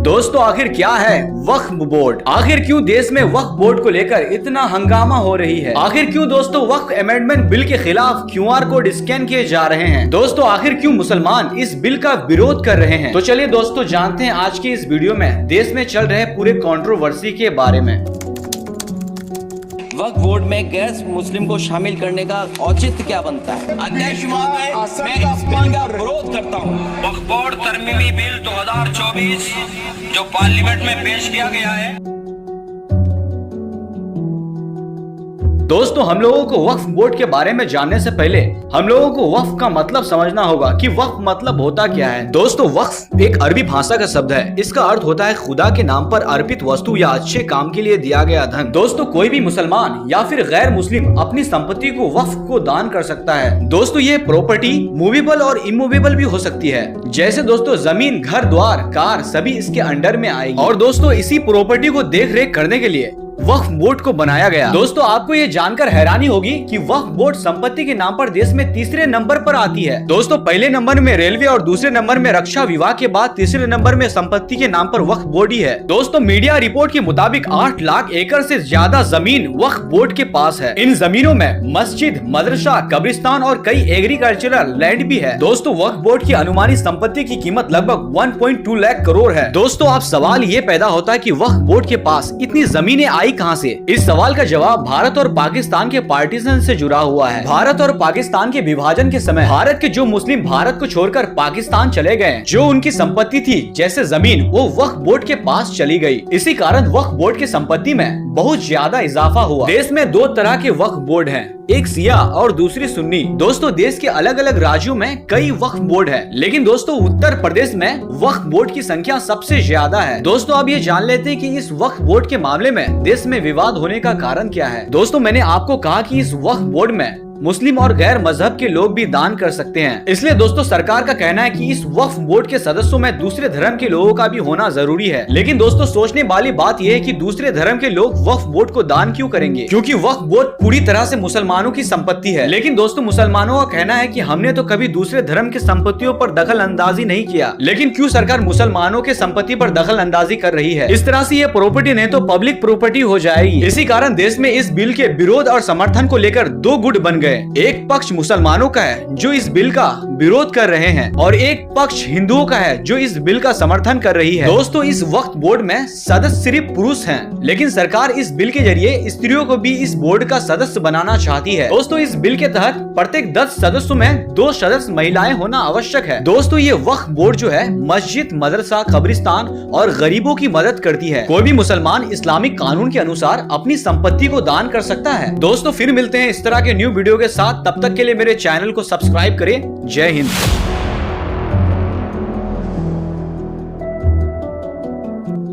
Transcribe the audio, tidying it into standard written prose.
दोस्तों आखिर क्या है वक्फ बोर्ड? आखिर क्यों देश में वक्फ बोर्ड को लेकर इतना हंगामा हो रही है? आखिर क्यों दोस्तों वक्फ अमेंडमेंट बिल के खिलाफ QR कोड स्कैन किए जा रहे हैं? दोस्तों आखिर क्यों मुसलमान इस बिल का विरोध कर रहे हैं? तो चलिए दोस्तों जानते हैं आज की इस वीडियो में देश में चल रहे पूरे कंट्रोवर्सी के बारे में। वक्फ बोर्ड में गैर मुस्लिम को शामिल करने का औचित्य क्या बनता है? अध्यक्ष महोदय, मैं इस बिल का विरोध करता हूँ। वक्फ बोर्ड तरमीमी बिल 2024 जो पार्लियामेंट में पेश किया गया है। दोस्तों हम लोगों को वक्फ बोर्ड के बारे में जानने से पहले हम लोगों को वक्फ का मतलब समझना होगा कि वक्फ मतलब होता क्या है। दोस्तों वक्फ एक अरबी भाषा का शब्द है। इसका अर्थ होता है खुदा के नाम पर अर्पित वस्तु या अच्छे काम के लिए दिया गया धन। दोस्तों कोई भी मुसलमान या फिर गैर मुस्लिम अपनी संपत्ति को वक्फ को दान कर सकता है। दोस्तों ये प्रॉपर्टी मूवेबल और इमूवेबल भी हो सकती है। जैसे दोस्तों जमीन, घर द्वार, कार सभी इसके अंडर में आएगी। और दोस्तों इसी प्रॉपर्टी को देख रेख करने के लिए वक्फ बोर्ड को बनाया गया। दोस्तों आपको ये जानकर हैरानी होगी कि वक्फ बोर्ड संपत्ति के नाम पर देश में तीसरे नंबर पर आती है। दोस्तों पहले नंबर में रेलवे और दूसरे नंबर में रक्षा विभाग के बाद तीसरे नंबर में संपत्ति के नाम पर वक्फ बोर्ड ही है। दोस्तों मीडिया रिपोर्ट के मुताबिक 8 लाख एकड़ से ज्यादा जमीन वक्फ बोर्ड के पास है। इन जमीनों में मस्जिद, मदरसा, कब्रिस्तान और कई एग्रीकल्चरल लैंड भी है। दोस्तों वक्फ बोर्ड की अनुमानित संपत्ति की कीमत लगभग 1.2 लाख करोड़ है। दोस्तों अब सवाल ये पैदा होता है कि वक्फ बोर्ड के पास इतनी जमीनें आई कहां से? इस सवाल का जवाब भारत और पाकिस्तान के पार्टीशन से जुड़ा हुआ है। भारत और पाकिस्तान के विभाजन के समय भारत के जो मुस्लिम भारत को छोड़कर पाकिस्तान चले गए, जो उनकी संपत्ति थी जैसे जमीन, वो वक्फ बोर्ड के पास चली गई। इसी कारण वक्फ बोर्ड की संपत्ति में बहुत ज्यादा इजाफा हुआ। देश में 2 तरह के वक्फ बोर्ड हैं, एक सिया और दूसरी सुन्नी। दोस्तों देश के अलग अलग राज्यों में कई वक्फ बोर्ड है, लेकिन दोस्तों उत्तर प्रदेश में वक्फ बोर्ड की संख्या सबसे ज्यादा है। दोस्तों अब ये जान लेते हैं कि इस वक्फ बोर्ड के मामले में देश में विवाद होने का कारण क्या है। दोस्तों मैंने आपको कहा कि इस वक्फ बोर्ड में मुस्लिम और गैर मजहब के लोग भी दान कर सकते हैं। इसलिए दोस्तों सरकार का कहना है कि इस वक्फ बोर्ड के सदस्यों में दूसरे धर्म के लोगों का भी होना जरूरी है। लेकिन दोस्तों सोचने वाली बात यह है कि दूसरे धर्म के लोग वक्फ बोर्ड को दान क्यों करेंगे? क्योंकि वक्फ बोर्ड पूरी तरह से मुसलमानों की संपत्ति है। लेकिन दोस्तों मुसलमानों का कहना है कि हमने तो कभी दूसरे धर्म की संपत्तियों पर दखल अंदाजी नहीं किया, लेकिन क्यों सरकार मुसलमानों के संपत्ति पर दखल अंदाजी कर रही है? इस तरह से ये प्रॉपर्टी नहीं तो पब्लिक प्रॉपर्टी हो जाएगी। इसी कारण देश में इस बिल के विरोध और समर्थन को लेकर 2 गुट बन गए। एक पक्ष मुसलमानों का है जो इस बिल का विरोध कर रहे हैं और एक पक्ष हिंदुओं का है जो इस बिल का समर्थन कर रही है। दोस्तों इस वक्फ बोर्ड में सदस्य सिर्फ पुरुष हैं, लेकिन सरकार इस बिल के जरिए स्त्रियों को भी इस बोर्ड का सदस्य बनाना चाहती है। दोस्तों इस बिल के तहत प्रत्येक 10 सदस्यों में 2 सदस्य महिलाएं होना आवश्यक है। दोस्तों ये वक्फ बोर्ड जो है मस्जिद, मदरसा, कब्रिस्तान और गरीबों की मदद करती है। कोई भी मुसलमान इस्लामिक कानून के अनुसार अपनी संपत्ति को दान कर सकता है। दोस्तों फिर मिलते हैं इस तरह के न्यू वीडियो के साथ। तब तक के लिए मेरे चैनल को सब्सक्राइब करें। जय हिंद।